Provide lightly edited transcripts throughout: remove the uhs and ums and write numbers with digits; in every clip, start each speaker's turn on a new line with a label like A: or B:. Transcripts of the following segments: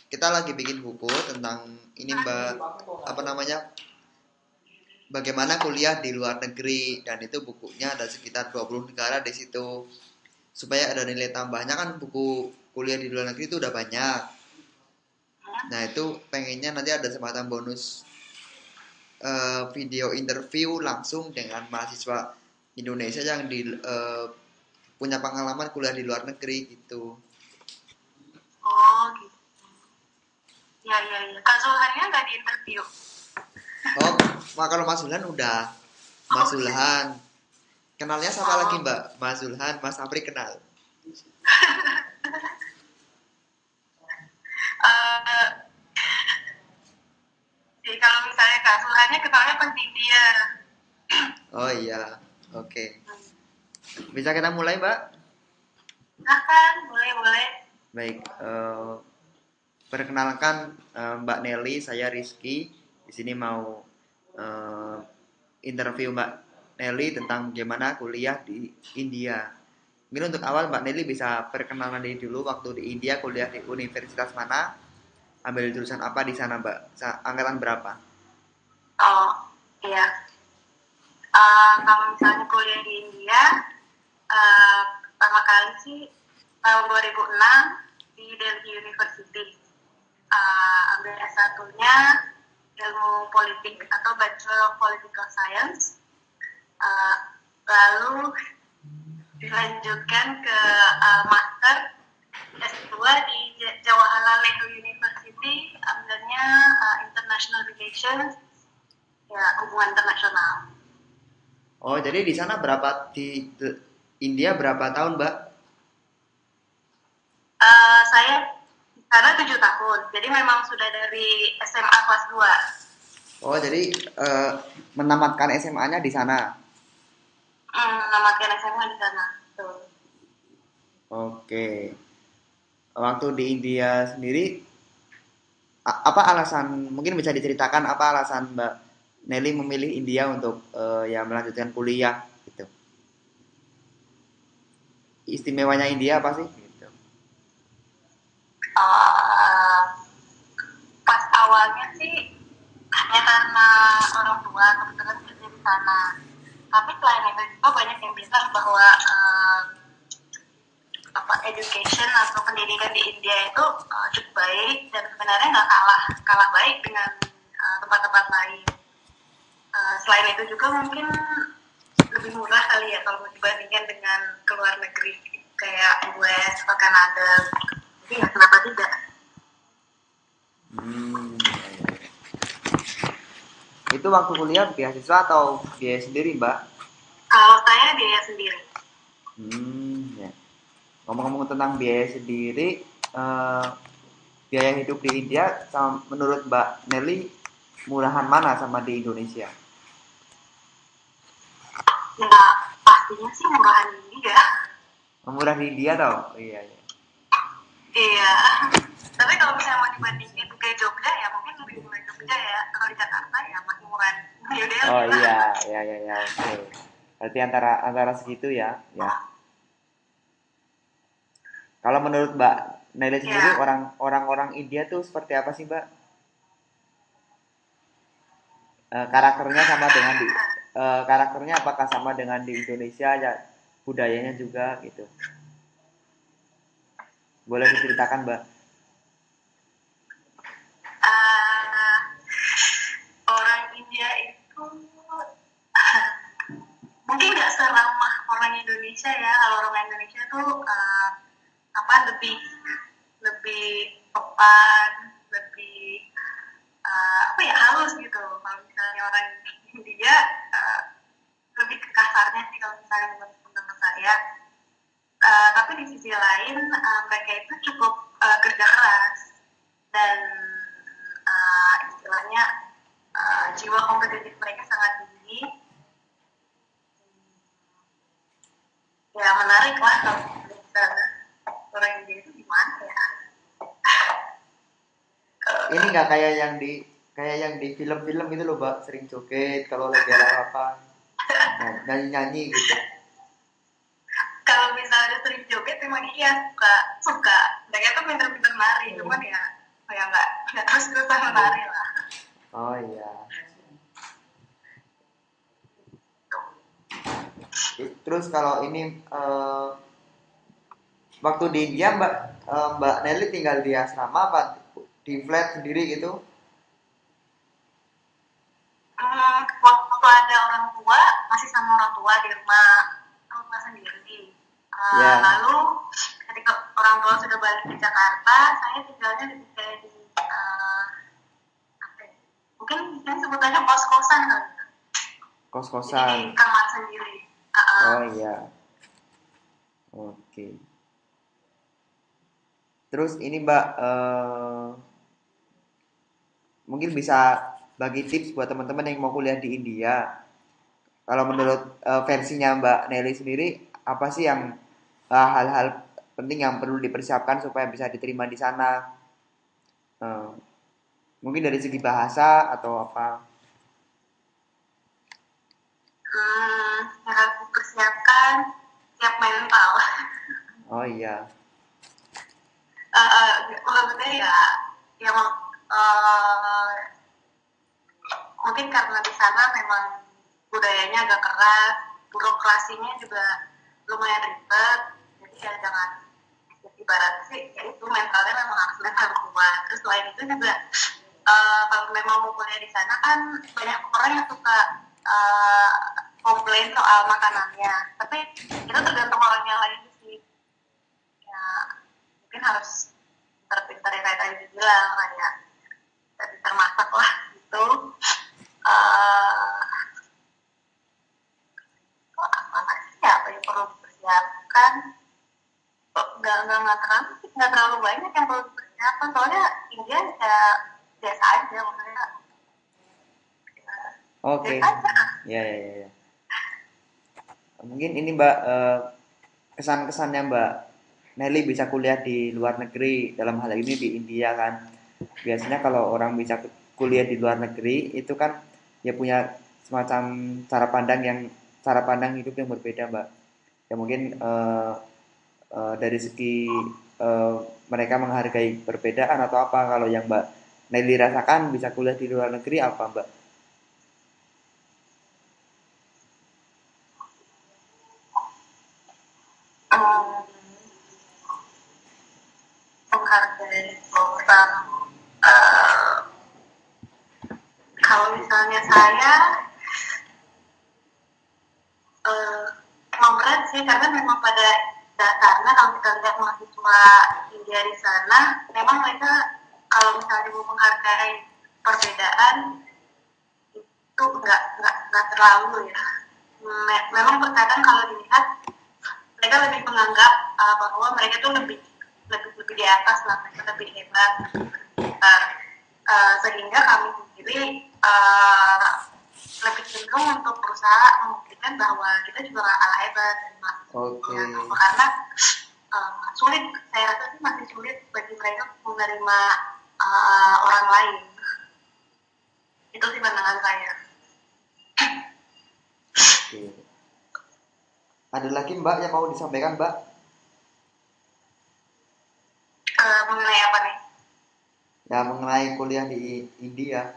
A: kita lagi bikin buku tentang ini Mbak, apa namanya, bagaimana kuliah di luar negeri, dan itu bukunya ada sekitar 20 negara di situ. Supaya ada nilai tambahnya kan, buku kuliah di luar negeri itu udah banyak. Nah itu pengennya nanti ada semacam bonus, video interview langsung dengan mahasiswa Indonesia yang punya pengalaman kuliah di luar negeri gitu.
B: Oh gitu. Ya ya ya. Kak Zulhannya nggak di interview?
A: Oh, kalau Mas Zulhan udah. Mas
B: Oh udah.
A: Zulhan. Kenalnya siapa lagi
B: Oh.
A: Mbak? Mas Zulhan, Mas Apri kenal.
B: Eh, jadi kalau misalnya Kak Zulhannya kenalnya pas di dia.
A: Oh iya, oke. Bisa kita mulai Mbak?
B: Nah kan, boleh boleh.
A: Baik, perkenalkan, Mbak Nelly, saya Rizky. Di sini mau eh, interview Mbak Nelly tentang gimana kuliah di India. Mungkin untuk awal Mbak Nelly bisa perkenalan diri dulu, waktu di India kuliah di universitas mana, ambil jurusan apa di sana Mbak, angkatan berapa?
B: Oh iya. Kalau misalnya kuliah di India, pertama kali sih tahun 2006 di Delhi University. Ambil S1-nya ilmu politik atau Bachelor of Political Science. Uh, Lalu dilanjutkan ke Master S2 di Jawaharlal Nehru University, ambilnya International Relations, ya hubungan internasional.
A: Oh, jadi di sana berapa, di India berapa tahun Mbak?
B: Saya karena 7 tahun, jadi memang sudah dari SMA kelas 2.
A: Oh, jadi menamatkan SMA-nya di sana.
B: Namatkan SMA di sana. Tuh.
A: Oke. Waktu di India sendiri, apa alasan, mungkin bisa diceritakan apa alasan Mbak Nelly memilih India untuk ya melanjutkan kuliah gitu. Istimewanya India apa sih? Gitu.
B: Uh, Pas awalnya sih hanya karena orang tua kebetulan kerja di sana. Tapi selain itu juga banyak yang bilang bahwa education atau pendidikan di India itu cukup baik dan sebenarnya nggak kalah kalah baik dengan tempat-tempat lain. Selain itu juga mungkin lebih murah kali ya kalau dibandingkan dengan ke luar negeri kayak US atau Kanada. Jadi ya kenapa tidak?
A: Hmm, ya, ya. Itu waktu kuliah beasiswa atau biaya sendiri Mbak?
B: Kalau saya biaya sendiri.
A: Ya. Ngomong-ngomong tentang biaya sendiri, eh, biaya hidup di India sama, menurut Mbak Nelly, murahan mana sama di Indonesia?
B: Ya pastinya sih murahan ini ya.
A: Murah di India tau? Oh, iya, iya.
B: Iya. Tapi kalau misalnya mau dibandingin ke Jogja ya mungkin lebih murah Jogja ya. Kalau di Jakarta ya masih murah New
A: Oh
B: Delhi lah.
A: iya, ya, ya, ya, oke. Berarti antara antara segitu ya, ya. Kalau menurut Mbak Nelly sendiri,
B: Ya.
A: orang-orang India tuh seperti apa sih Mbak? Karakternya sama dengan di karakternya apakah sama dengan di Indonesia ya, budayanya juga gitu. Boleh diceritakan Mbak?
B: Uh, Orang India itu mungkin nggak seramah orang Indonesia ya. Kalau orang Indonesia tuh lebih lebih pepan, lebih halus gitu. Kalau misalnya orang India uh, lebih ke kasarnya sih kalau misalnya menurut teman saya. Tapi di sisi lain mereka itu cukup kerja keras dan istilahnya jiwa kompetitif mereka sangat tinggi. Ya menarik lah kalau misalnya orang India itu gimana ya?
A: Ini nggak kayak yang di film-film gitu loh Mbak, sering joget kalau lagi ada apa, nyanyi-nyanyi gitu.
B: Kalau misalnya sering joget memang iya suka. Mereka tuh pinter-pinter nari, cuman ya hari lah.
A: Oh iya. Terus kalau ini waktu di India Mbak Nelly tinggal di asrama apa di flat sendiri gitu?
B: Waktu ada orang tua masih sama orang tua di rumah sendiri.
A: Ya.
B: Lalu ketika orang tua sudah balik ke Jakarta, saya tinggalnya di kayak di apa ya? Mungkin sebutannya kos-kosan kali. Jadi
A: Kos-kosan.
B: kamar sendiri.
A: Oh iya. Oke. Terus ini Mbak mungkin bisa bagi tips buat teman-teman yang mau kuliah di India. Kalau menurut versinya Mbak Nelly sendiri, apa sih yang hal-hal penting yang perlu dipersiapkan supaya bisa diterima di sana? Eh, mungkin dari segi bahasa atau apa?
B: Yang harus dipersiapkan siap mental.
A: Oh iya.
B: Maksudnya ya mungkin karena di sana memang budayanya agak keras, burokrasinya juga lumayan ribet, jadi ya jangan ibarat sih ya itu mentalnya memang harus mental kuat. Terus selain itu juga kalau memang mau kuliah di sana kan banyak orang yang suka komplain soal makanannya, tapi itu tergantung orangnya lagi sih. Ya mungkin harus pintar-pintar ya kayak tadi bilang kayak pintar masak lah gitu. Apa sih ya apa yang perlu dipersiapkan? Nggak terlalu banyak yang perlu dipersiapkan, soalnya India ya biasa aja maksudnya.
A: Oke.
B: Biasa aja.
A: Ya, ya, ya, ya. Mungkin ini Mbak kesan-kesannya Mbak Nelly bisa kuliah di luar negeri, dalam hal ini di India kan. Biasanya kalau orang bisa kuliah di luar negeri itu kan ya punya semacam cara pandang hidup yang berbeda Mbak. Ya mungkin dari segi mereka menghargai perbedaan atau apa. Kalau yang Mbak Nelly rasakan bisa kuliah di luar negeri apa Mbak?
B: Menghargai orang. Kalau misalnya saya emang berat sih, karena memang pada dasarnya kalau kita lihat mahasiswa India di sana, memang mereka kalau misalnya mau menghargai perbedaan itu nggak terlalu ya. Memang terkadang kalau dilihat mereka lebih menganggap bahwa mereka tuh lebih di atas lah, mereka lebih hebat, sehingga kami sendiri lebih cenderung untuk berusaha membuktikan bahwa kita juga nggak kalah hebat
A: Oke.
B: karena sulit, saya rasa sih masih sulit bagi mereka menerima orang lain. Itu sih pandangan saya.
A: Oke. Ada lagi Mbak yang mau disampaikan Mbak?
B: Mengenai apa nih?
A: Ya mengenai kuliah di India.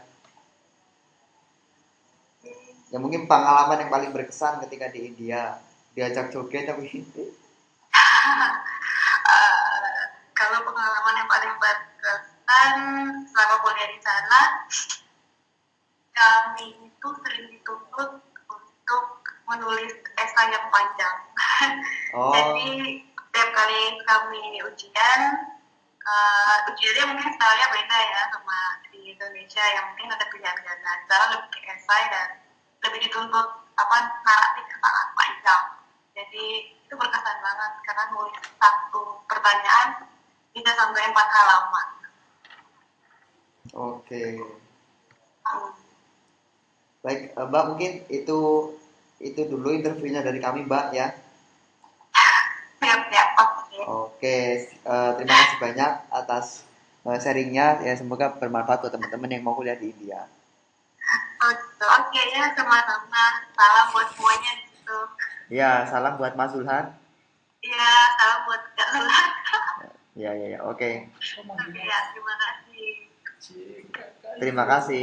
A: Ya mungkin pengalaman yang paling berkesan ketika di India diajak joget tapi
B: Kalau pengalaman yang paling berkesan selama kuliah di sana, kami itu sering dituntut untuk menulis esai yang panjang.
A: oh
B: Jadi setiap kali kami ujiannya mungkin stylenya beda ya sama di Indonesia yang mungkin ada pilihan ganda. Sekarang lebih ke esai dan lebih dituntut naratif yang sangat panjang. Jadi itu berkesan banget karena nulis satu pertanyaan bisa sampai 4 halaman.
A: oke. Baik Mbak mungkin itu dulu interviewnya dari kami Mbak ya.
B: Siap-siap, oke.
A: Oke, terima kasih banyak atas sharingnya ya, semoga bermanfaat buat teman-teman yang mau kuliah di India.
B: Oke ya, sama-sama. Salam buat semuanya di situ.
A: Ya, salam buat Mas Zulhan.
B: Iya, salam buat Kak Lula.
A: Ya, ya, ya. Oke.
B: Ya, terima kasih.
A: Terima kasih.